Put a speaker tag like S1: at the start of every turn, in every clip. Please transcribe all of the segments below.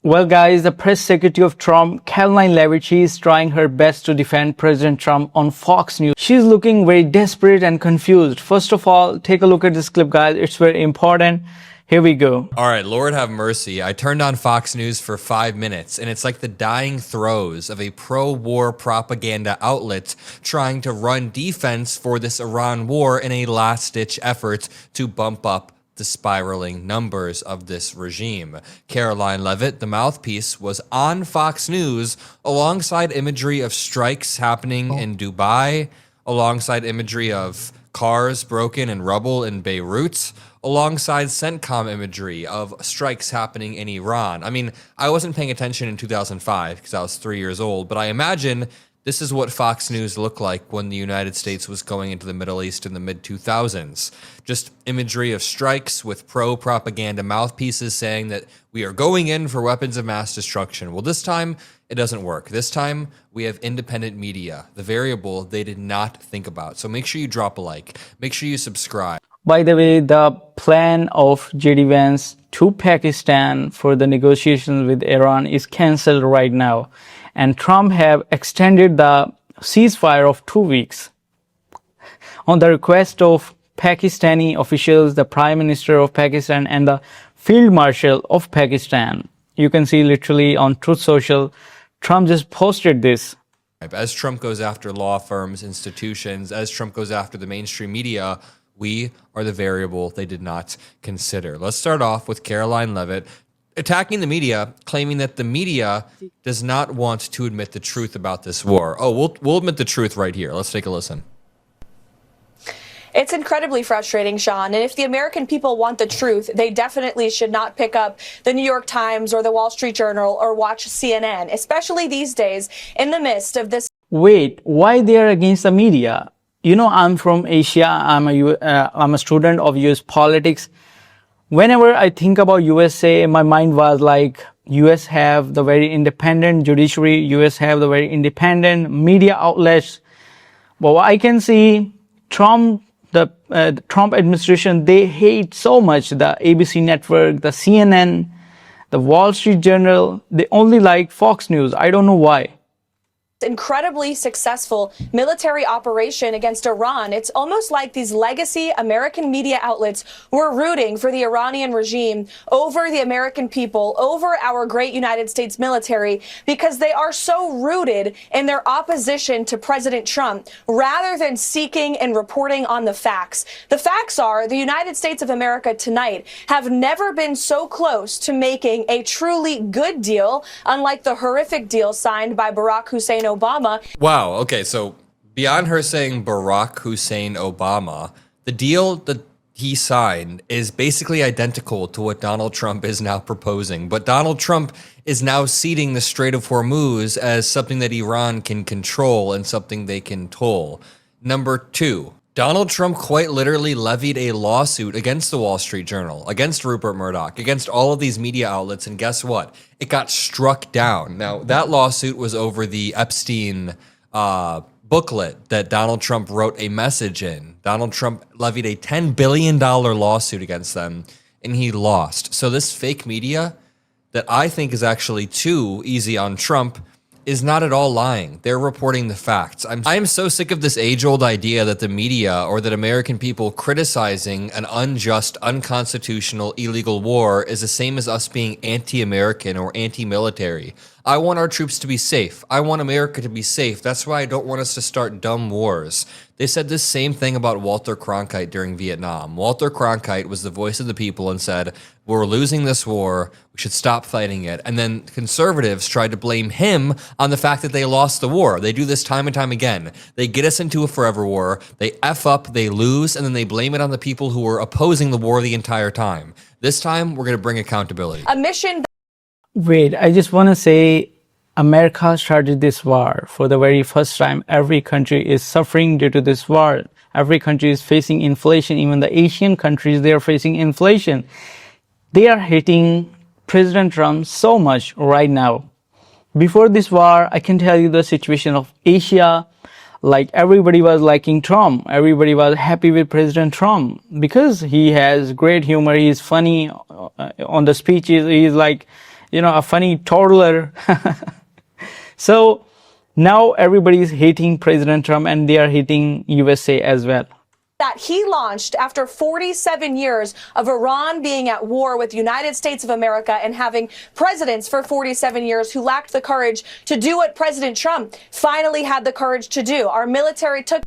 S1: Well, guys, the press secretary of Trump, Hannity-Leavitt, she is trying her best to defend President Trump on Fox News. She's looking very desperate and confused. First of all, take a look at this clip, guys. It's very important. Here we go.
S2: All right, Lord have mercy. I turned on Fox News for 5 minutes, and it's like the dying throes of a pro-war propaganda outlet trying to run defense for this Iran war in a last-ditch effort to bump up the spiraling numbers of this regime. Hannity-Leavitt, the mouthpiece, was on Fox News alongside imagery of strikes happening in Dubai, alongside imagery of cars broken and rubble in Beirut, alongside CENTCOM imagery of strikes happening in Iran. I mean, I wasn't paying attention in 2005 because I was 3 years old, but I imagine this is what Fox News looked like when the United States was going into the Middle East in the mid-2000s. Just imagery of strikes with pro-propaganda mouthpieces saying that we are going in for weapons of mass destruction. Well, this time, it doesn't work. This time, we have independent media, the variable they did not think about. So make sure you drop a like. Make sure you subscribe.
S1: By the way, the plan of J.D. Vance to Pakistan for the negotiations with Iran is cancelled right now. And Trump have extended the ceasefire of 2 weeks. On the request of Pakistani officials, the Prime Minister of Pakistan and the Field Marshal of Pakistan. You can see literally on Truth Social, Trump just posted this.
S2: As Trump goes after law firms, institutions, as Trump goes after the mainstream media, we are the variable they did not consider. Let's start off with Hannity-Leavitt attacking the media, claiming that the media does not want to admit the truth about this war. Oh, we'll admit the truth right here. Let's take a listen.
S3: It's incredibly frustrating, Sean, and if the American people want the truth, they definitely should not pick up the New York Times or the Wall Street Journal or watch CNN, especially these days in the midst of this.
S1: Wait, why they are against the media? You know, I'm from Asia. I'm a student of US politics. Whenever I think about USA, my mind was like, US have the very independent judiciary, US have the very independent media outlets. But what I can see, the Trump administration, they hate so much the ABC network, the CNN, the Wall Street Journal. They only like Fox News. I don't know why.
S3: Incredibly successful military operation against Iran. It's almost like these legacy American media outlets were rooting for the Iranian regime over the American people, over our great United States military, because they are so rooted in their opposition to President Trump, rather than seeking and reporting on the facts. The facts are the United States of America tonight have never been so close to making a truly good deal, unlike the horrific deal signed by Barack Hussein Obama.
S2: Wow, okay, so beyond her saying Barack Hussein Obama, the deal that he signed is basically identical to what Donald Trump is now proposing. But Donald Trump is now ceding the Strait of Hormuz as something that Iran can control and something they can toll. Number two, Donald Trump quite literally levied a lawsuit against the Wall Street Journal, against Rupert Murdoch, against all of these media outlets, and guess what? It got struck down. Now, that lawsuit was over the Epstein booklet that Donald Trump wrote a message in. Donald Trump levied a $10 billion lawsuit against them, and he lost. So this fake media that I think is actually too easy on Trump is not at all lying. They're reporting the facts. I am so sick of this age-old idea that the media or that American people criticizing an unjust, unconstitutional, illegal war is the same as us being anti-American or anti-military. I want our troops to be safe. I want America to be safe. That's why I don't want us to start dumb wars. They said this same thing about Walter Cronkite during Vietnam. Walter Cronkite was the voice of the people and said, we're losing this war, we should stop fighting it. And then conservatives tried to blame him on the fact that they lost the war. They do this time and time again. They get us into a forever war, they F up, they lose, and then they blame it on the people who were opposing the war the entire time. This time, we're going to bring accountability.
S3: A mission.
S1: Wait, I just want to say America started this war for the very first time. Every country is suffering due to this war. Every country is facing inflation. Even the Asian countries, they are facing inflation. They are hating President Trump so much right now. Before this war, I can tell you the situation of Asia. Like everybody was liking Trump. Everybody was happy with President Trump because he has great humor. He's funny on the speeches. He's like a funny toddler. So now everybody is hating President Trump and they are hating USA as well.
S3: That he launched after 47 years of Iran being at war with the United States of America and having presidents for 47 years who lacked the courage to do what President Trump finally had the courage to do. Our military took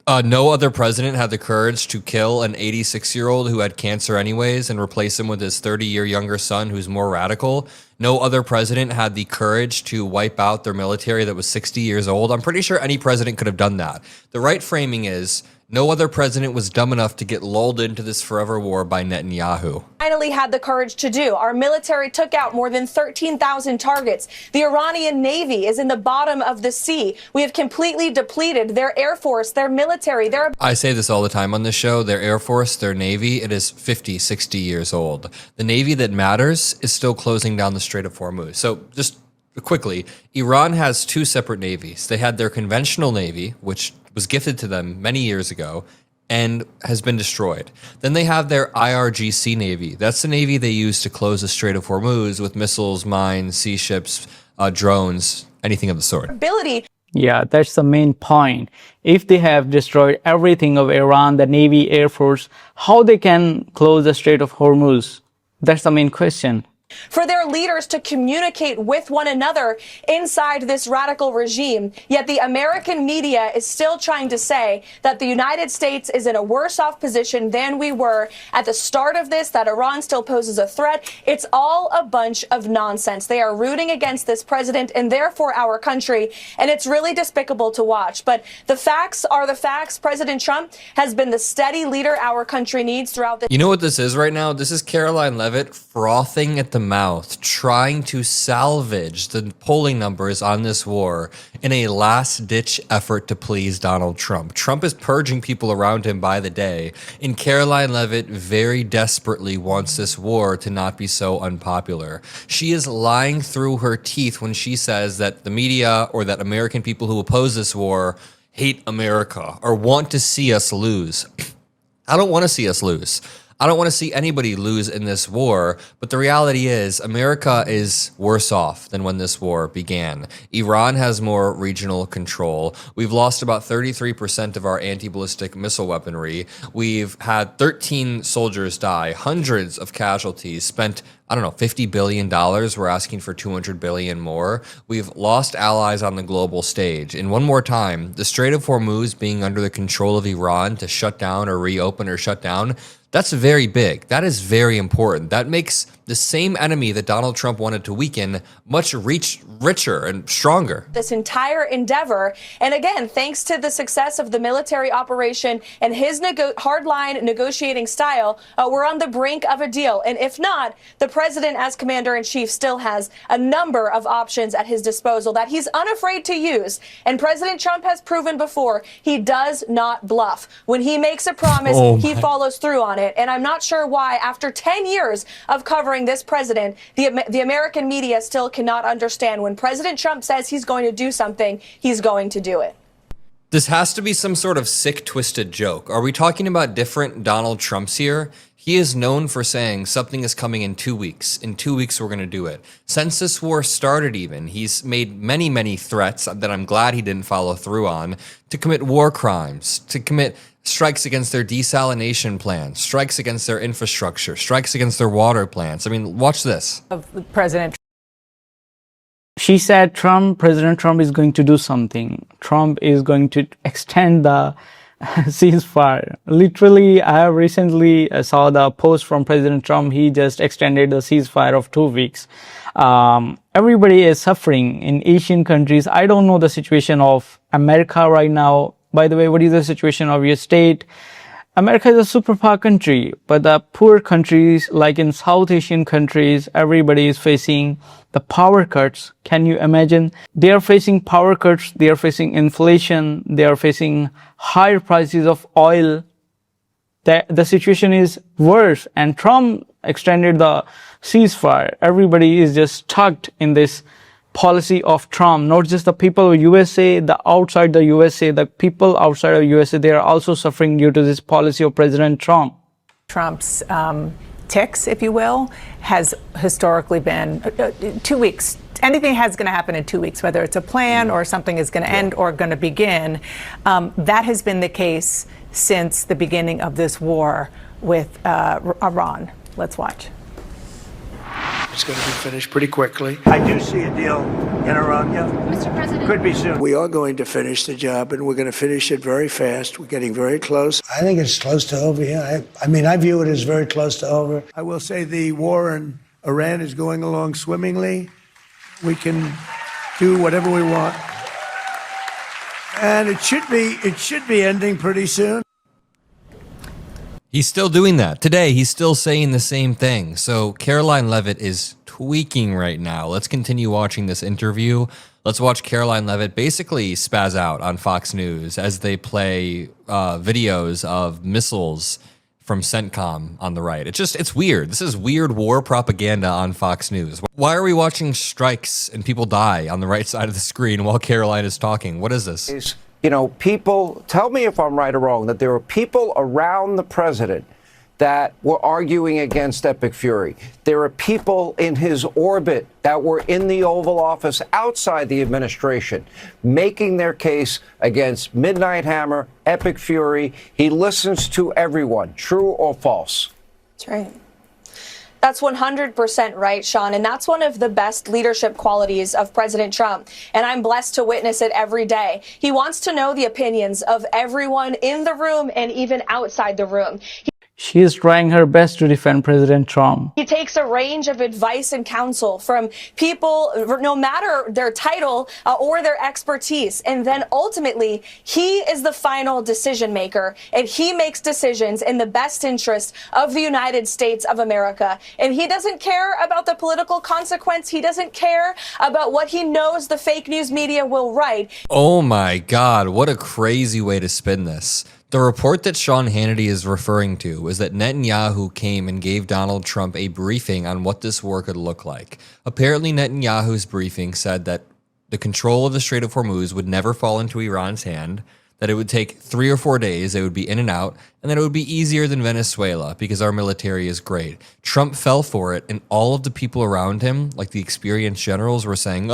S2: No other president had the courage to kill an 86-year-old who had cancer anyways and replace him with his 30-year younger son who's more radical. No other president had the courage to wipe out their military that was 60 years old. I'm pretty sure any president could have done that. The right framing is no other president was dumb enough to get lulled into this forever war by Netanyahu.
S3: Finally had the courage to do. Our military took out more than 13,000 targets. The Iranian Navy is in the bottom of the sea. We have completely depleted their air force, their military, their...
S2: I say this all the time on this show. Their air force, their navy, it is 50, 60 years old. The navy that matters is still closing down the Strait of Hormuz. So just quickly, Iran has two separate navies. They had their conventional navy, which was gifted to them many years ago and has been destroyed. Then they have their IRGC Navy. That's the Navy they use to close the Strait of Hormuz with missiles, mines, sea ships, drones, anything of the sort.
S3: Ability.
S1: Yeah, that's the main point. If they have destroyed everything of Iran, the Navy, Air Force, how they can close the Strait of Hormuz? That's the main question.
S3: For their leaders to communicate with one another inside this radical regime. Yet the American media is still trying to say that the United States is in a worse off position than we were at the start of this, that Iran still poses a threat. It's all a bunch of nonsense. They are rooting against this president and therefore our country, and it's really despicable to watch. But the facts are the facts. President Trump has been the steady leader our country needs throughout the...
S2: You know what this is right now? This is Hannity-Leavitt frothing at the mouth, trying to salvage the polling numbers on this war in a last-ditch effort to please Donald Trump. Trump is purging people around him by the day, and Hannity-Leavitt very desperately wants this war to not be so unpopular. She is lying through her teeth when she says that the media or that American people who oppose this war hate America or want to see us lose. I don't want to see us lose. I don't want to see anybody lose in this war, but the reality is America is worse off than when this war began. Iran has more regional control. We've lost about 33% of our anti-ballistic missile weaponry. We've had 13 soldiers die, hundreds of casualties, spent, I don't know, $50 billion. We're asking for $200 billion more. We've lost allies on the global stage. And one more time, the Strait of Hormuz being under the control of Iran to shut down or reopen or shut down, that's very big. That is very important. That makes the same enemy that Donald Trump wanted to weaken much richer and stronger.
S3: This entire endeavor, and again, thanks to the success of the military operation and his hardline negotiating style, we're on the brink of a deal. And if not, the president as commander-in-chief still has a number of options at his disposal that he's unafraid to use. And President Trump has proven before he does not bluff. When he makes a promise, he follows through on it. And I'm not sure why, after 10 years of covering this president, the American media still cannot understand when President Trump says he's going to do something, he's going to do it.
S2: This has to be some sort of sick, twisted joke. Are we talking about different Donald Trumps here? He is known for saying something is coming in 2 weeks. In 2 weeks, we're going to do it. Since this war started even, he's made many, many threats that I'm glad he didn't follow through on to commit war crimes, to commit strikes against their desalination plants, strikes against their infrastructure, strikes against their water plants. I mean, watch this.
S4: Of President.
S1: She said President Trump is going to do something. Trump is going to extend the ceasefire. Literally, I have recently saw the post from President Trump. He just extended the ceasefire of 2 weeks. Everybody is suffering in Asian countries. I don't know the situation of America right now. By the way, what is the situation of your state? America is a superpower country, but the poor countries, like in South Asian countries, everybody is facing the power cuts. Can you imagine? They are facing power cuts. They are facing inflation. They are facing higher prices of oil. The situation is worse, and Trump extended the ceasefire. Everybody is just stuck in this policy of Trump, not just the people of USA, the outside the USA, the people outside of USA, they are also suffering due to this policy of President Trump.
S4: Trump's ticks, if you will, has historically been 2 weeks. Anything has going to happen in 2 weeks, whether it's a plan or something is going to end or going to begin. That has been the case since the beginning of this war with Iran. Let's watch.
S5: It's going to be finished pretty quickly. I do see a deal in Iran, yeah.
S6: Mr. President.
S5: Could be soon. We are going to finish the job, and we're going to finish it very fast. We're getting very close. I think it's close to over, yeah. I mean, I view it as very close to over. I will say the war in Iran is going along swimmingly. We can do whatever we want. And it should be ending pretty soon.
S2: He's still doing that. Today, he's still saying the same thing. So Hannity-Leavitt is tweaking right now. Let's continue watching this interview. Let's watch Hannity-Leavitt basically spaz out on Fox News as they play videos of missiles from CENTCOM on the right. It's weird. This is weird war propaganda on Fox News. Why are we watching strikes and people die on the right side of the screen while Caroline is talking? What is this?
S7: You know, people, tell me if I'm right or wrong, that there were people around the president that were arguing against Epic Fury. There are people in his orbit that were in the Oval Office outside the administration making their case against Midnight Hammer, Epic Fury. He listens to everyone. True or false?
S3: That's right. That's 100% right, Sean. And that's one of the best leadership qualities of President Trump. And I'm blessed to witness it every day. He wants to know the opinions of everyone in the room and even outside the room.
S1: She is trying her best to defend President Trump.
S3: He takes a range of advice and counsel from people, no matter their title or their expertise. And then ultimately, he is the final decision maker, and he makes decisions in the best interest of the United States of America. And he doesn't care about the political consequence. He doesn't care about what he knows the fake news media will write.
S2: Oh my God, what a crazy way to spin this. The report that Sean Hannity is referring to is that Netanyahu came and gave Donald Trump a briefing on what this war could look like. Apparently, Netanyahu's briefing said that the control of the Strait of Hormuz would never fall into Iran's hand, that it would take 3 or 4 days, they would be in and out, and that it would be easier than Venezuela because our military is great. Trump fell for it, and all of the people around him, like the experienced generals, were saying,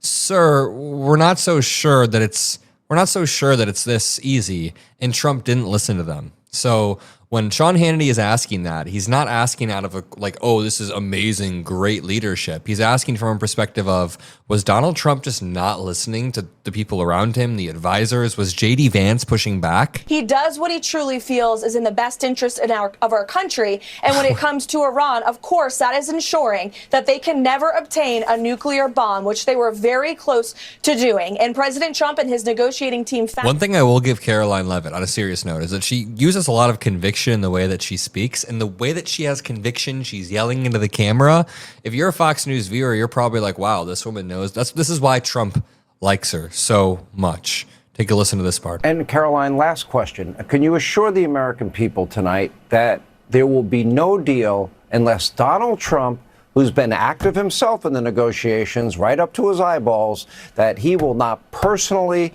S2: sir, we're not so sure that it's this easy, and Trump didn't listen to them. So when Sean Hannity is asking that, he's not asking out of a, like, oh, this is amazing, great leadership. He's asking from a perspective of, was Donald Trump just not listening to the people around him, the advisors? Was J.D. Vance pushing back?
S3: He does what he truly feels is in the best interest of our country. And when it comes to Iran, of course, that is ensuring that they can never obtain a nuclear bomb, which they were very close to doing. And President Trump and his negotiating team found—
S2: One thing I will give Hannity-Leavitt on a serious note is that she uses a lot of conviction in the way that she speaks, and the way that she has conviction, she's yelling into the camera. If you're a Fox News viewer, you're probably like, wow, this woman knows. This is why Trump likes her so much. Take a listen to this part.
S7: And Caroline, last question. Can you assure the American people tonight that there will be no deal unless Donald Trump, who's been active himself in the negotiations right up to his eyeballs, that he will not personally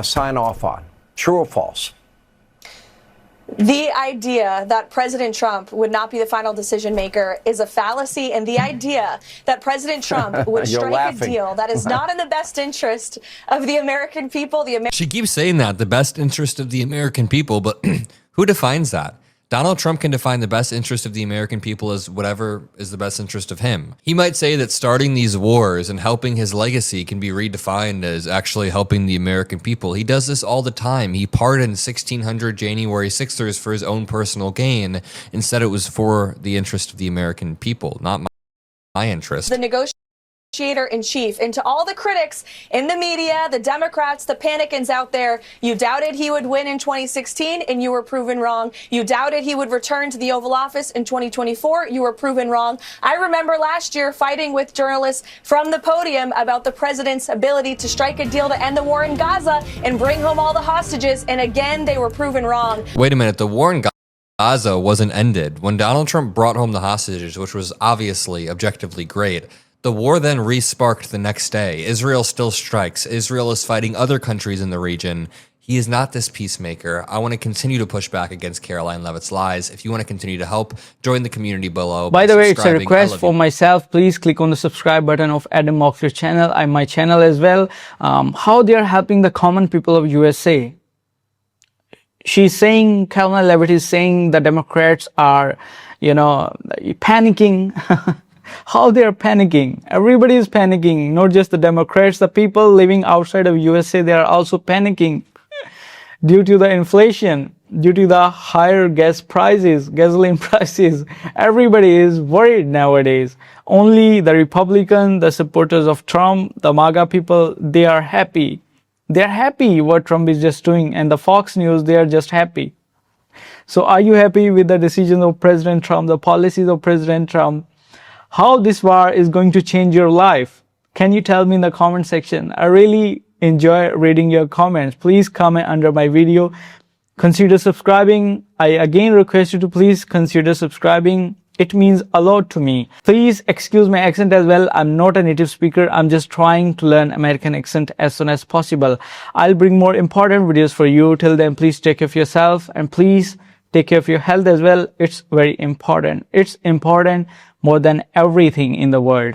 S7: sign off on? True or false?
S3: The idea that President Trump would not be the final decision maker is a fallacy, and the idea that President Trump would strike a deal that is not in the best interest of the American people,
S2: She keeps saying that, the best interest of the American people, but who defines that? Donald Trump can define the best interest of the American people as whatever is the best interest of him. He might say that starting these wars and helping his legacy can be redefined as actually helping the American people. He does this all the time. He pardoned 1,600 January 6ers for his own personal gain. Instead, it was for the interest of the American people, not my interest.
S3: The negotiator-in-chief, and to all the critics in the media, the Democrats, the panicans out there, you doubted he would win in 2016, and you were proven wrong. You doubted he would return to the Oval Office in 2024. You were proven wrong. I remember last year fighting with journalists from the podium about the president's ability to strike a deal to end the war in Gaza and bring home all the hostages, and again, they were proven wrong.
S2: Wait a minute, the war in Gaza wasn't ended. When Donald Trump brought home the hostages, which was obviously objectively great, the war then re-sparked the next day. Israel still strikes. Israel is fighting other countries in the region. He is not this peacemaker. I want to continue to push back against Caroline Leavitt's lies. If you want to continue to help, join the community below.
S1: By the way, it's a
S2: subscribing.
S1: request for myself. Please click on the subscribe button of Adam Moxley's channel and my channel as well. How they are helping the common people of USA. She's saying, Caroline Leavitt is saying the Democrats are, panicking. How they are panicking. Everybody is panicking, not just the Democrats. The people living outside of USA, they are also panicking due to the inflation, due to the higher gas prices, gasoline prices. Everybody is worried nowadays. Only the Republican, the supporters of Trump, the MAGA people, they are happy. They are happy what Trump is just doing, and the Fox News, they are just happy. So are you happy with the decisions of President Trump, the policies of President Trump? How this war is going to change your life? Can you tell me in the comment section? I really enjoy reading your comments. Please comment under my video. Consider subscribing. I again request you to please consider subscribing. It means a lot to me. Please excuse my accent as well. I'm not a native speaker. I'm just trying to learn American accent as soon as possible. I'll bring more important videos for you. Till then, please take care of yourself and please take care of your health as well. It's very important. It's important more than everything in the world.